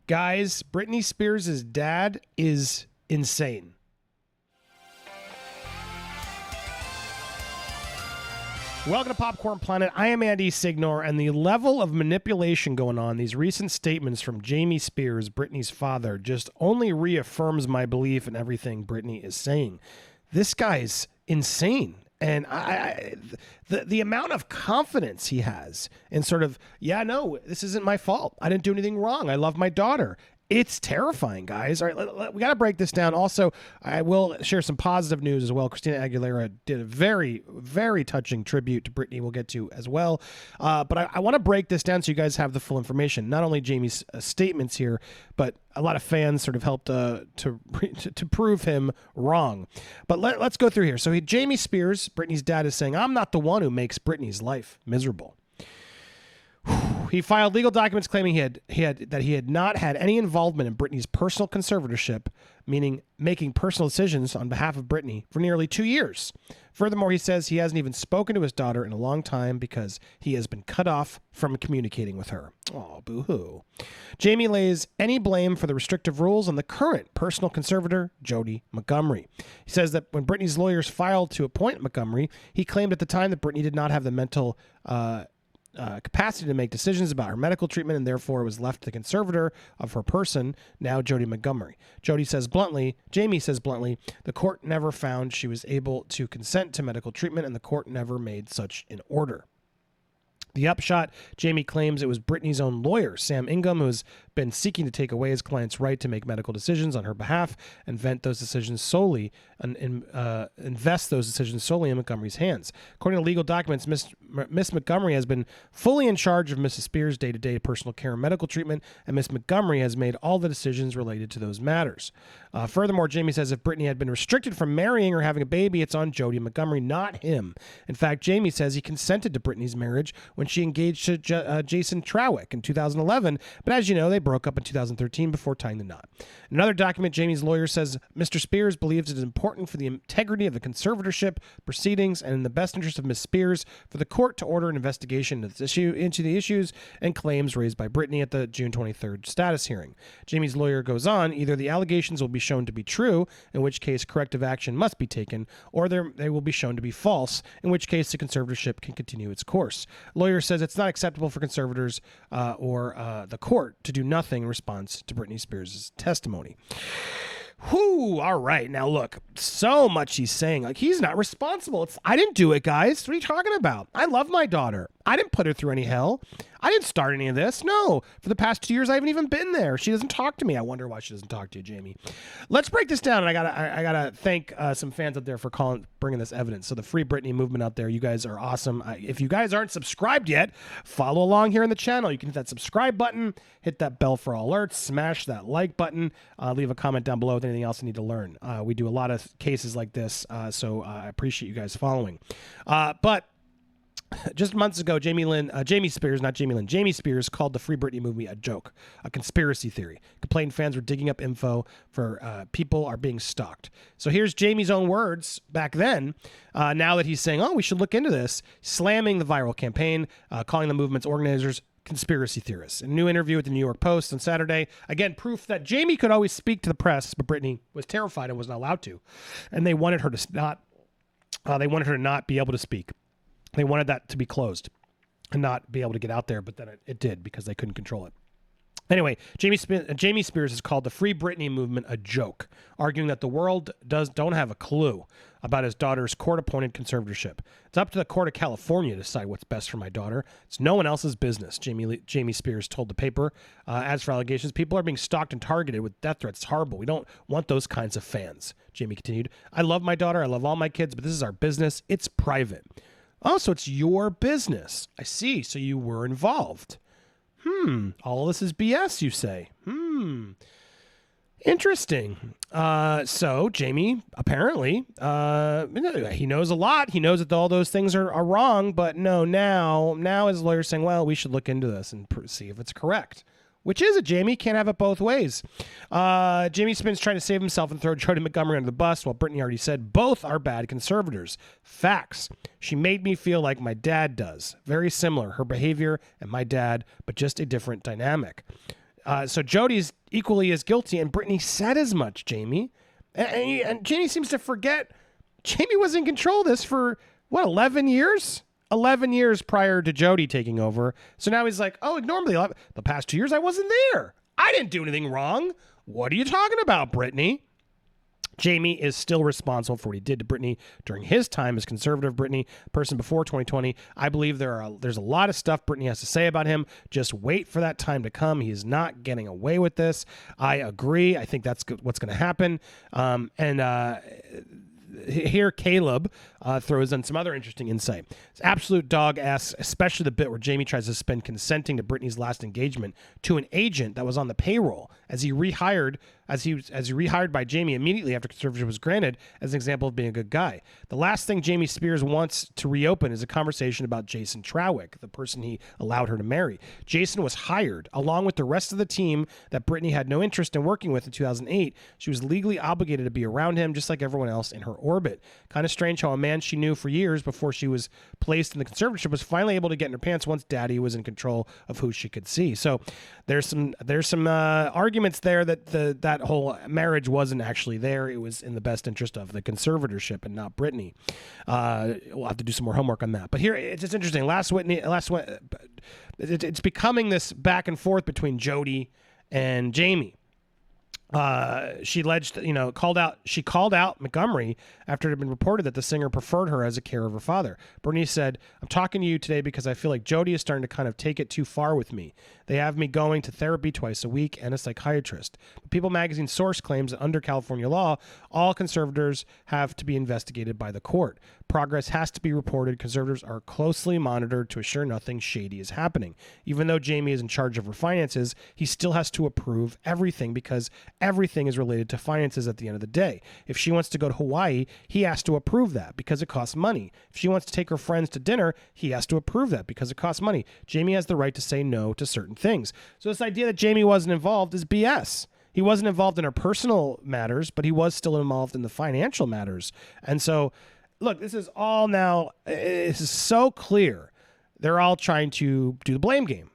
Guys, Britney Spears' dad is insane. Welcome to Popcorn Planet. I am Andy Signore, and the level of manipulation going on, these recent statements from Jamie Spears, Britney's father, just only reaffirms my belief in everything Britney is saying. This guy's insane. And the amount of confidence he has in sort of, yeah, no, this isn't my fault. I didn't do anything wrong. I love my daughter. It's terrifying, guys. All right, we got to break this down. Also, I will share some positive news as well. Christina Aguilera did a very, very touching tribute to Britney we'll get to as well. But I want to break this down so you guys have the full information. Not only Jamie's statements here, but a lot of fans sort of helped to prove him wrong. But let's go through here. So Jamie Spears, Britney's dad, is saying, I'm not the one who makes Britney's life miserable. He filed legal documents claiming he had not had any involvement in Britney's personal conservatorship, meaning making personal decisions on behalf of Britney, for nearly 2 years. Furthermore, he says he hasn't even spoken to his daughter in a long time because he has been cut off from communicating with her. Oh, boo-hoo. Jamie lays any blame for the restrictive rules on the current personal conservator, Jody Montgomery. He says that when Britney's lawyers filed to appoint Montgomery, he claimed at the time that Britney did not have the mental capacity to make decisions about her medical treatment, and therefore was left to the conservator of her person, now Jody Montgomery. Jamie says bluntly, the court never found she was able to consent to medical treatment, and the court never made such an order. The upshot, Jamie claims it was Britney's own lawyer, Sam Ingham, who has been seeking to take away his client's right to make medical decisions on her behalf and invest those decisions solely in Montgomery's hands. According to legal documents, Miss Montgomery has been fully in charge of Mrs. Spears' day-to-day personal care and medical treatment, and Miss Montgomery has made all the decisions related to those matters. Furthermore, Jamie says if Britney had been restricted from marrying or having a baby, it's on Jody Montgomery, not him. In fact, Jamie says he consented to Britney's marriage when she engaged to Jason Trawick in 2011, but as you know, they broke up in 2013 before tying the knot. In another document, Jamie's lawyer says Mr. Spears believes it is important for the integrity of the conservatorship proceedings and in the best interest of Miss Spears for the court to order an investigation into the issues and claims raised by Britney at the June 23rd status hearing. Jamie's lawyer goes on, either the allegations will be shown to be true, in which case corrective action must be taken, or they will be shown to be false, in which case the conservatorship can continue its course. Lawyer says it's not acceptable for conservators or the court to do nothing in response to Britney Spears' testimony. Whew, all right. Now, look, so much he's saying. Like, he's not responsible. I didn't do it, guys. What are you talking about? I love my daughter. I didn't put her through any hell. I didn't start any of this. No. For the past 2 years, I haven't even been there. She doesn't talk to me. I wonder why she doesn't talk to you, Jamie. Let's break this down. And I gotta thank some fans out there for bringing this evidence. So the Free Britney movement out there, you guys are awesome. If you guys aren't subscribed yet, follow along here in the channel. You can hit that subscribe button, hit that bell for alerts, smash that like button, leave a comment down below with anything else you need to learn. We do a lot of cases like this, so I appreciate you guys following. But just months ago, Jamie Spears called the Free Britney movement a joke, a conspiracy theory. Complained fans were digging up info for people are being stalked. So here's Jamie's own words back then, now that he's saying, oh, we should look into this, slamming the viral campaign, calling the movement's organizers conspiracy theorists. In a new interview with the New York Post on Saturday, again, proof that Jamie could always speak to the press, but Britney was terrified and was not allowed to. And they wanted her to not be able to speak. They wanted that to be closed and not be able to get out there, but then it did because they couldn't control it. Anyway, Jamie Spears has called the Free Britney movement a joke, arguing that the world don't have a clue about his daughter's court-appointed conservatorship. It's up to the court of California to decide what's best for my daughter. It's no one else's business, Jamie Spears told the paper. As for allegations, people are being stalked and targeted with death threats. It's horrible. We don't want those kinds of fans, Jamie continued. I love my daughter. I love all my kids, but this is our business. It's private. Oh, so it's your business. I see. So you were involved. All of this is BS, you say. Interesting. So Jamie, apparently, he knows a lot. He knows that all those things are wrong, but no, now his lawyer's saying, well, we should look into this and see if it's correct. Which is it, Jamie? Can't have it both ways. Jamie Spin's trying to save himself and throw Jody Montgomery under the bus, while Britney already said both are bad conservators. Facts. She made me feel like my dad does. Very similar, her behavior and my dad, but just a different dynamic. So Jody's equally as guilty, and Britney said as much, Jamie. And Jamie seems to forget Jamie was in control of this for, 11 years? 11 years prior to Jody taking over. So now he's like, oh, normally the past 2 years I wasn't there. I didn't do anything wrong. What are you talking about, Britney? Jamie is still responsible for what he did to Britney during his time as conservative Britney person before 2020. I believe there's a lot of stuff Britney has to say about him. Just wait for that time to come. He is not getting away with this. I agree. I think that's what's going to happen. Here, Caleb throws in some other interesting insight. It's absolute dog ass, especially the bit where Jamie tries to spend consenting to Britney's last engagement to an agent that was on the payroll as he rehired by Jamie immediately after conservatorship was granted as an example of being a good guy. The last thing Jamie Spears wants to reopen is a conversation about Jason Trawick, the person he allowed her to marry. Jason was hired along with the rest of the team that Britney had no interest in working with in 2008. She was legally obligated to be around him just like everyone else in her orbit. Kind of strange how a man she knew for years before she was placed in the conservatorship was finally able to get in her pants once daddy was in control of who she could see. So there's some arguments there that that whole marriage wasn't actually there. It was in the best interest of the conservatorship and not Britney. We'll have to do some more homework on that. But here it's just interesting. It's becoming this back and forth between Jody and Jamie. She called out Montgomery after it had been reported that the singer preferred her as a carer of her father. Bernice said, I'm talking to you today because I feel like Jody is starting to kind of take it too far with me. They have me going to therapy twice a week and a psychiatrist. People magazine source claims that under California law, all conservators have to be investigated by the court. Progress has to be reported. Conservators are closely monitored to assure nothing shady is happening. Even though Jamie is in charge of her finances, he still has to approve everything because everything is related to finances at the end of the day. If she wants to go to Hawaii, he has to approve that because it costs money. If she wants to take her friends to dinner, he has to approve that because it costs money. Jamie has the right to say no to certain things. So this idea that Jamie wasn't involved is BS. He wasn't involved in her personal matters, but he was still involved in the financial matters. And so, look, this is all now, this is so clear. They're all trying to do the blame game.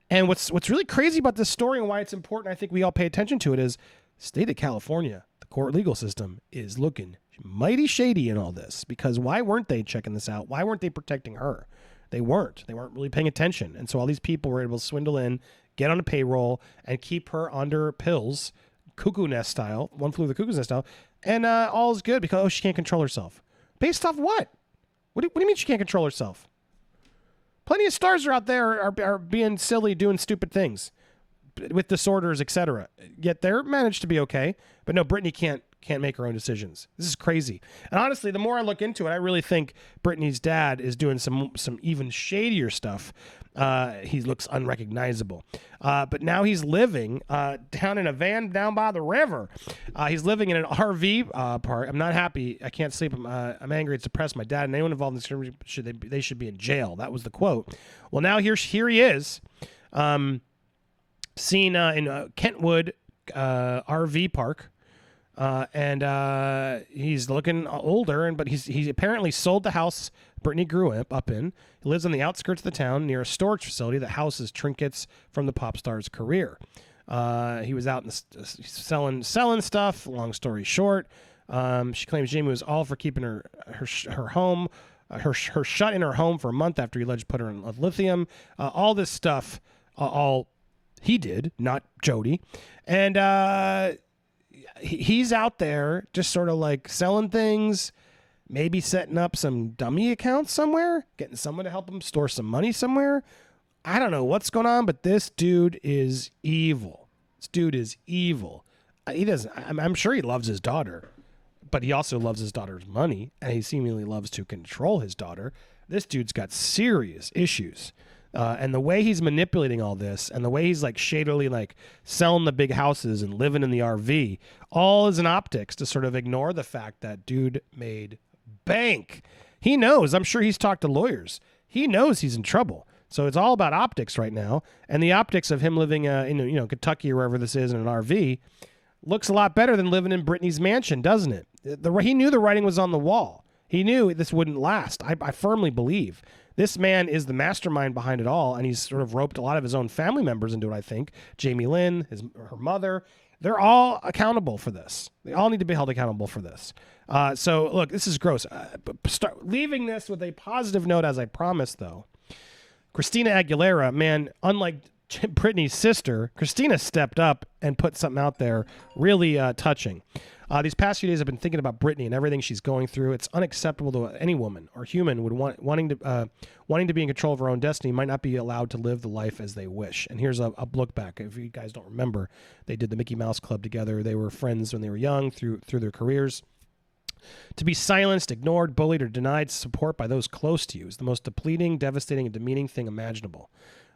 And what's really crazy about this story and why it's important, I think we all pay attention to it, is state of California, the court legal system is looking mighty shady in all this, because why weren't they checking this out? Why weren't they protecting her? They weren't really paying attention. And so all these people were able to swindle in, get on a payroll, and keep her under pills, cuckoo nest style, one flew the cuckoo's nest style, and all is good because, she can't control herself. Based off what? What do you mean she can't control herself? Plenty of stars are out there are being silly, doing stupid things with disorders, etc. Yet they're managed to be okay. But no, Britney can't make her own decisions. This is crazy. And honestly, the more I look into it, I really think Britney's dad is doing some even shadier stuff. He looks unrecognizable. But now he's living down in a van down by the river. He's living in an RV park. I'm not happy. I can't sleep. I'm angry. It's depressed. My dad and anyone involved in this they should be in jail. That was the quote. Well, now here he is, seen in Kentwood RV park. And he's looking older, but he apparently sold the house Britney grew up in. He lives on the outskirts of the town near a storage facility that houses trinkets from the pop star's career. He was out selling stuff. Long story short, she claims Jamie was all for keeping her home, her shut in her home for a month after he alleged put her in lithium. All this stuff, all he did, not Jody, and. He's out there just sort of like selling things, maybe setting up some dummy accounts somewhere, getting someone to help him store some money somewhere. I don't know what's going on, but this dude is evil. He doesn't. I'm sure he loves his daughter, but he also loves his daughter's money, and he seemingly loves to control his daughter. This dude's got serious issues. And the way he's manipulating all this and the way he's like shadily like selling the big houses and living in the RV, all is an optics to sort of ignore the fact that dude made bank. He knows. I'm sure he's talked to lawyers. He knows he's in trouble. So it's all about optics right now. And the optics of him living in Kentucky or wherever this is in an RV looks a lot better than living in Britney's mansion, doesn't it? He knew the writing was on the wall. He knew this wouldn't last. I firmly believe. This man is the mastermind behind it all, and he's sort of roped a lot of his own family members into it, I think. Jamie-Lynn, her mother, they're all accountable for this. They all need to be held accountable for this. So, look, this is gross. Leaving this with a positive note, as I promised, though. Christina Aguilera, man, unlike Britney's sister, Christina stepped up and put something out there really touching. These past few days, I've been thinking about Britney and everything she's going through. It's unacceptable to any woman or human would wanting to be in control of her own destiny might not be allowed to live the life as they wish. And here's a look back. If you guys don't remember, they did the Mickey Mouse Club together. They were friends when they were young through their careers. To be silenced, ignored, bullied, or denied support by those close to you is the most depleting, devastating, and demeaning thing imaginable.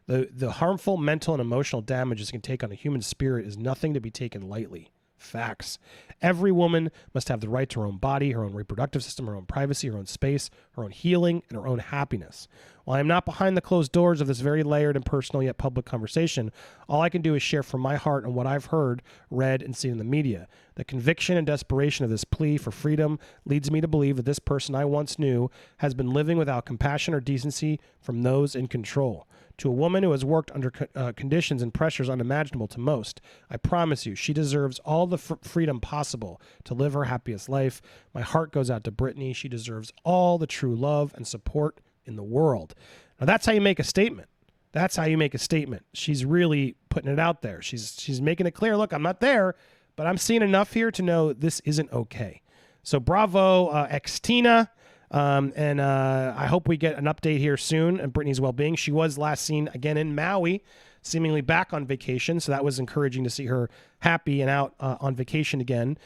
The harmful mental and emotional damage this can take on a human spirit is nothing to be taken lightly. Facts. Every woman must have the right to her own body, her own reproductive system, her own privacy, her own space, her own healing, and her own happiness. While I am not behind the closed doors of this very layered and personal yet public conversation, all I can do is share from my heart and what I've heard, read, and seen in the media. The conviction and desperation of this plea for freedom leads me to believe that this person I once knew has been living without compassion or decency from those in control. To a woman who has worked under conditions and pressures unimaginable to most, I promise you, she deserves all the freedom possible to live her happiest life. My heart goes out to Britney. She deserves all the true love and support in the world. Now, that's how you make a statement. That's how you make a statement. She's really putting it out there. She's making it clear, look, I'm not there, but I'm seeing enough here to know this isn't okay. So bravo, Xtina. And I hope we get an update here soon on Britney's well-being. She was last seen again in Maui, seemingly back on vacation. So that was encouraging to see her happy and out on vacation again,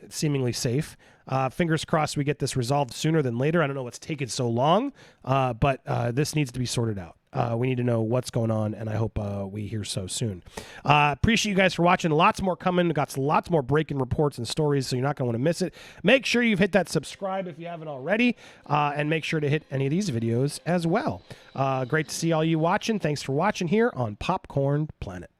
seemingly safe. Fingers crossed we get this resolved sooner than later. I don't know what's taken so long, but this needs to be sorted out. We need to know what's going on, and I hope we hear so soon. Appreciate you guys for watching. Lots more coming. Got lots more breaking reports and stories, so you're not going to want to miss it. Make sure you've hit that subscribe if you haven't already, and make sure to hit any of these videos as well. Great to see all you watching. Thanks for watching here on Popcorned Planet.